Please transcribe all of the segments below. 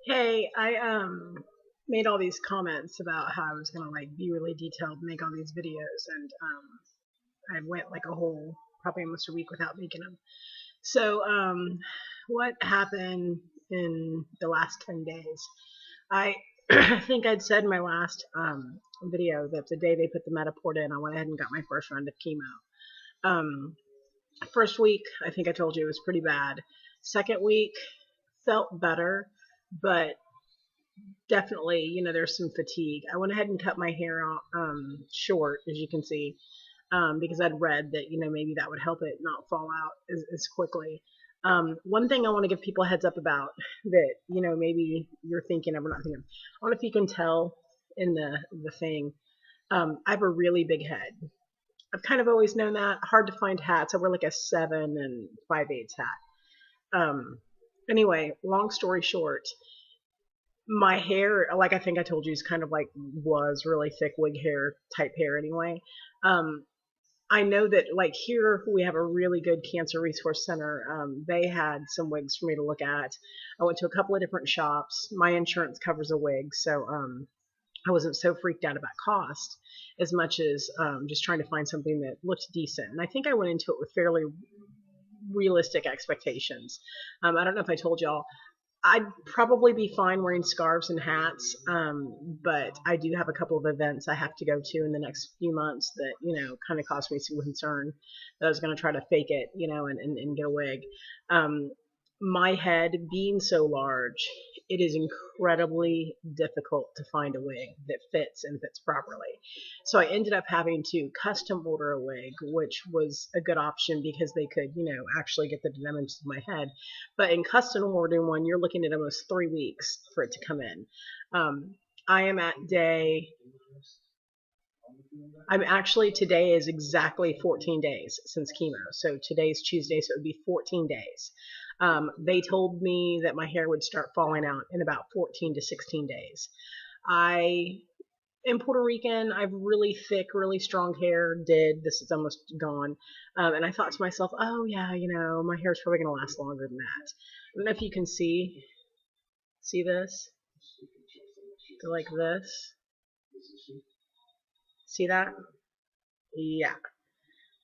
Hey, I made all these comments about how I was gonna like be really detailed, make all these videos, and I went like a whole probably almost a week without making them. So what happened in the last 10 days? I I think I'd said in my last video that the day they put the Metaport in, I went ahead and got my first round of chemo. Um, First week, I think I told you it was pretty bad. Second week felt better, but definitely, there's some fatigue. I went ahead and cut my hair short, as you can see, because I'd read that, maybe that would help it not fall out as quickly. One thing I want to give people a heads up about that, maybe you're thinking of or not thinking of. I don't know if you can tell in the thing. I have a really big head. I've kind of always known that. Hard to find hats. I wear like a 7 and 5/8 hat. Anyway, long story short, my hair, like I think I told you, is kind of like was really thick wig hair type hair anyway. Um, I know that like here we have a really good cancer resource center. They had some wigs for me to look at. I went to a couple of different shops. My insurance covers a wig, so I wasn't so freaked out about cost as much as just trying to find something that looked decent. And I think I went into it with fairly realistic expectations. I don't know if I told y'all, I'd probably be fine wearing scarves and hats, but I do have a couple of events I have to go to in the next few months that, kind of caused me some concern that I was going to try to fake it, and get a wig. Um, my head being so large, it is incredibly difficult to find a wig that fits and fits properly. So I ended up having to custom order a wig, which was a good option because they could, actually get the dimensions of my head. But in custom ordering one, you're looking at almost 3 weeks for it to come in. I am at day. I'm actually today is exactly 14 days since chemo. So today's Tuesday, so it would be 14 days. They told me that my hair would start falling out in about 14 to 16 days. I in Puerto Rican, I have really thick, really strong hair. This is almost gone, and I thought to myself, oh yeah, my hair's probably gonna last longer than that. I don't know if you can see this, go like this. See that? Yeah.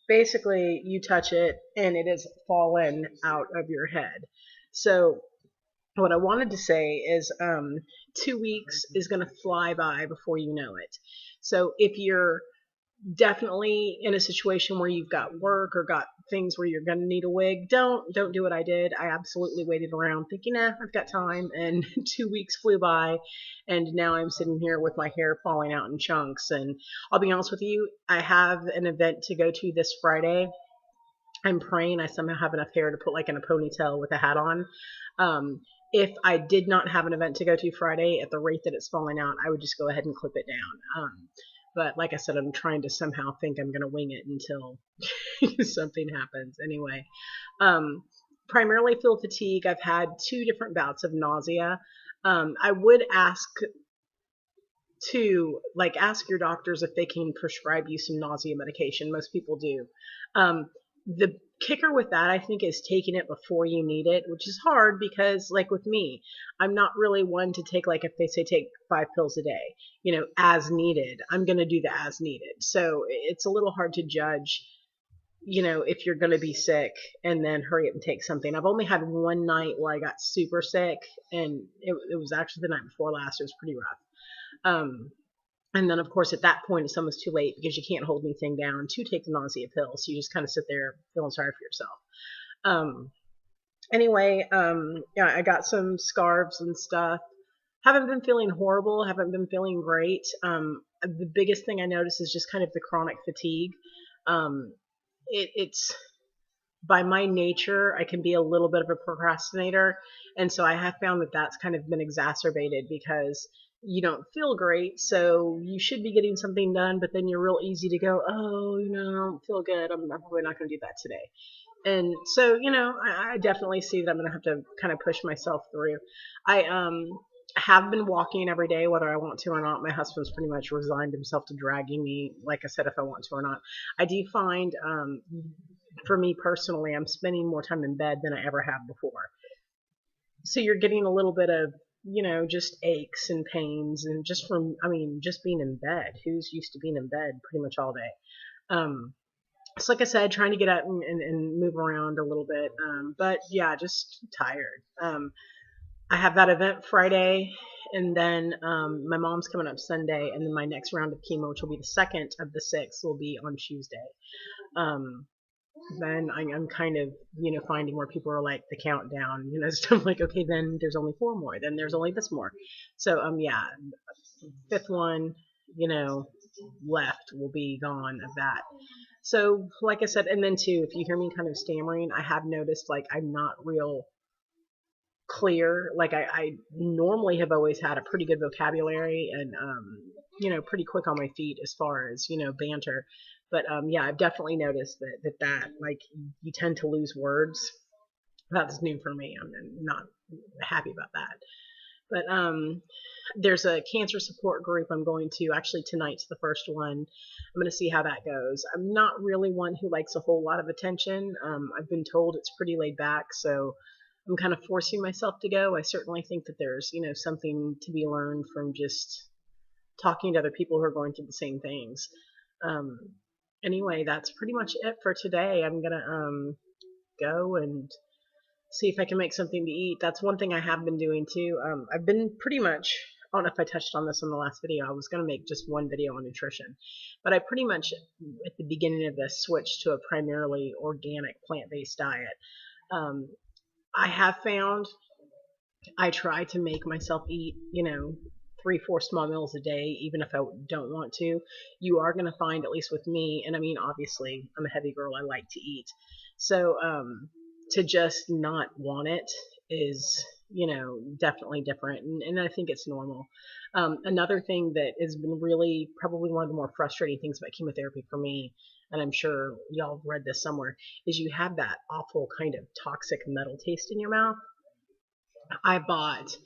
Basically, you touch it and it is fallen out of your head. So what I wanted to say is 2 weeks is going to fly by before you know it. So if you're definitely in a situation where you've got work or got things where you're going to need a wig, don't do what I did. I absolutely waited around thinking, I've got time, and 2 weeks flew by, and now I'm sitting here with my hair falling out in chunks. And I'll be honest with you, I have an event to go to this Friday. I'm praying I somehow have enough hair to put like in a ponytail with a hat on. If I did not have an event to go to Friday, at the rate that it's falling out, I would just go ahead and clip it down. But like I said, I'm trying to somehow think I'm going to wing it until something happens. Anyway, primarily feel fatigue. I've had 2 different bouts of nausea. I would ask to like ask your doctors if they can prescribe you some nausea medication. Most people do. The kicker with that, I think, is taking it before you need it, which is hard because, like with me, I'm not really one to take, like, if they say take 5 pills a day, as needed. I'm going to do the as needed. So it's a little hard to judge, if you're going to be sick and then hurry up and take something. I've only had one night where I got super sick, and it was actually the night before last. It was pretty rough. And then, of course, at that point, it's almost too late because you can't hold anything down to take the nausea pill. So you just kind of sit there feeling sorry for yourself. Um, anyway, yeah, I got some scarves and stuff. Haven't been feeling horrible. Haven't been feeling great. The biggest thing I notice is just kind of the chronic fatigue. It's by my nature, I can be a little bit of a procrastinator. And so I have found that that's kind of been exacerbated because you don't feel great. So you should be getting something done, but then you're real easy to go, oh, I don't feel good. I'm probably not going to do that today. And so, I definitely see that I'm going to have to kind of push myself through. I have been walking every day, whether I want to or not. My husband's pretty much resigned himself to dragging me, like I said, if I want to or not. I do find for me personally, I'm spending more time in bed than I ever have before. So you're getting a little bit of just aches and pains, and just from, just being in bed. Who's used to being in bed pretty much all day? Um, so like I said, trying to get out and move around a little bit. But yeah, just tired. I have that event Friday, and then my mom's coming up Sunday, and then my next round of chemo, which will be the second of the six, will be on Tuesday. Um, then I'm kind of, finding where people are like the countdown, so I'm like, okay, then there's only four more, then there's only this more. So, yeah, fifth one, you know, left will be gone of that. So, like I said, and then too, if you hear me kind of stammering, I have noticed like I'm not real clear. Like I normally have always had a pretty good vocabulary and pretty quick on my feet as far as banter. But yeah, I've definitely noticed that like you tend to lose words. That's new for me. I'm not happy about that. But there's a cancer support group I'm going to. Actually, tonight's the first one. I'm going to see how that goes. I'm not really one who likes a whole lot of attention. I've been told it's pretty laid back, so I'm kind of forcing myself to go. I certainly think that there's, something to be learned from just talking to other people who are going through the same things. Um, anyway, that's pretty much it for today. I'm gonna go and see if I can make something to eat. That's one thing I have been doing too. I've been pretty much, I don't know if I touched on this in the last video. I was going to make just one video on nutrition, but I pretty much at the beginning of this switched to a primarily organic plant-based diet. I have found I try to make myself eat, 3-4 small meals a day, even if I don't want to. You are going to find, at least with me, and I mean, obviously, I'm a heavy girl, I like to eat. So, to just not want it is, definitely different. And I think it's normal. Another thing that has been really probably one of the more frustrating things about chemotherapy for me, and I'm sure y'all have read this somewhere, is you have that awful kind of toxic metal taste in your mouth. I bought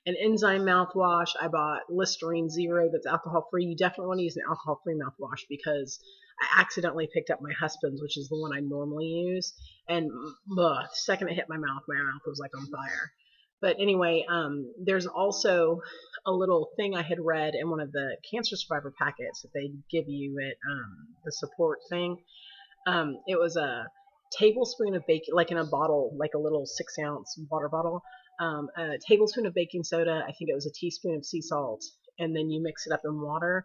an enzyme mouthwash. I bought Listerine Zero that's alcohol free. You definitely want to use an alcohol free mouthwash because I accidentally picked up my husband's, which is the one I normally use. And the second it hit my mouth was like on fire. But anyway, there's also a little thing I had read in one of the cancer survivor packets that they give you at the support thing. It was a tablespoon of baking, like in a bottle, like a little 6-ounce water bottle. A tablespoon of baking soda. I think it was a teaspoon of sea salt, and then you mix it up in water.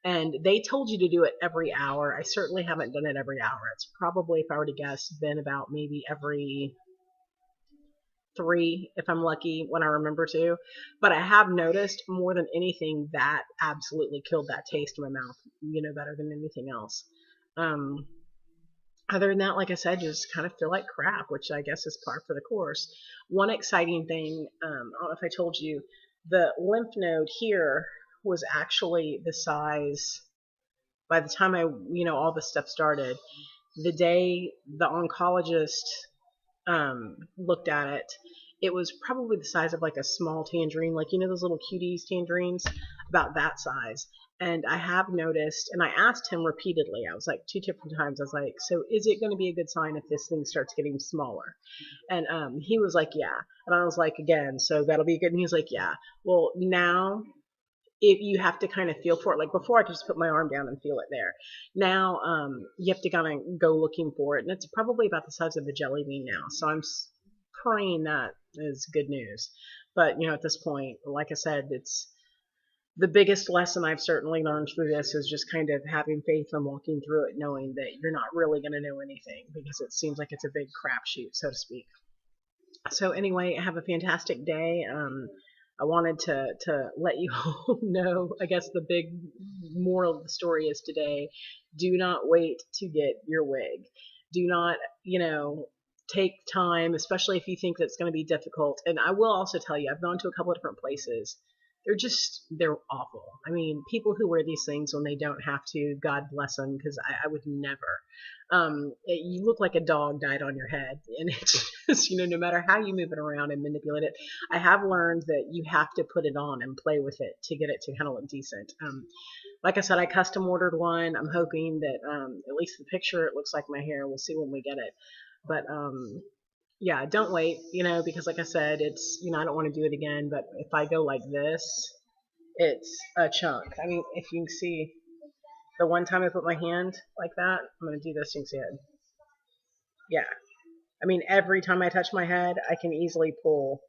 And they told you to do it every hour. I certainly haven't done it every hour. It's probably, if I were to guess, been about maybe every 3, if I'm lucky, when I remember to. But I have noticed more than anything that absolutely killed that taste in my mouth, better than anything else. Other than that, like I said, just kind of feel like crap, which I guess is par for the course. One exciting thing, I don't know if I told you, the lymph node here was actually the size, by the time all this stuff started, the day the oncologist looked at it, it was probably the size of like a small tangerine, like those little cuties tangerines, about that size. And I have noticed, and I asked him repeatedly, I was like 2 different times, I was like, so is it going to be a good sign if this thing starts getting smaller? And he was like, yeah. And I was like, again, so that'll be good. And he was like, yeah. Well, now if you have to kind of feel for it, like before I could just put my arm down and feel it there. Now you have to kind of go looking for it, and it's probably about the size of a jelly bean now. So I'm praying that is good news. But at this point, like I said, it's the biggest lesson I've certainly learned through this is just kind of having faith and walking through it, knowing that you're not really going to know anything because it seems like it's a big crapshoot, so to speak. So anyway, have a fantastic day. I wanted to let you all know, I guess the big moral of the story is today, do not wait to get your wig. Do not, take time, especially if you think that's going to be difficult. And I will also tell you, I've gone to a couple of different places. They're awful. I mean, people who wear these things when they don't have to, God bless them, because I would never. You look like a dog died on your head, and it's just, no matter how you move it around and manipulate it, I have learned that you have to put it on and play with it to get it to kind of look decent. Like I said, I custom ordered one. I'm hoping that at least the picture, it looks like my hair. We'll see when we get it. But yeah, don't wait, because like I said, it's, I don't want to do it again, but if I go like this, it's a chunk. I mean, if you can see the one time I put my hand like that, I'm going to do this, you can see it. Yeah. I mean, every time I touch my head, I can easily pull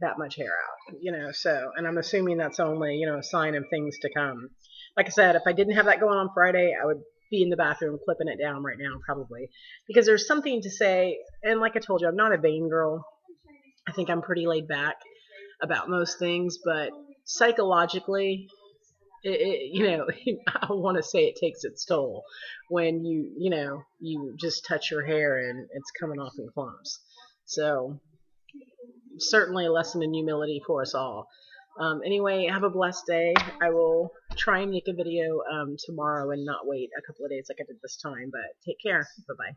that much hair out, so, and I'm assuming that's only, a sign of things to come. Like I said, if I didn't have that going on Friday, I would be in the bathroom clipping it down right now, probably, because there's something to say. And like I told you, I'm not a vain girl. I think I'm pretty laid back about most things, but psychologically, I want to say it takes its toll when you just touch your hair and it's coming off in clumps. So certainly a lesson in humility for us all. Anyway, have a blessed day. I will try and make a video tomorrow and not wait a couple of days like I did this time, but take care. Bye bye.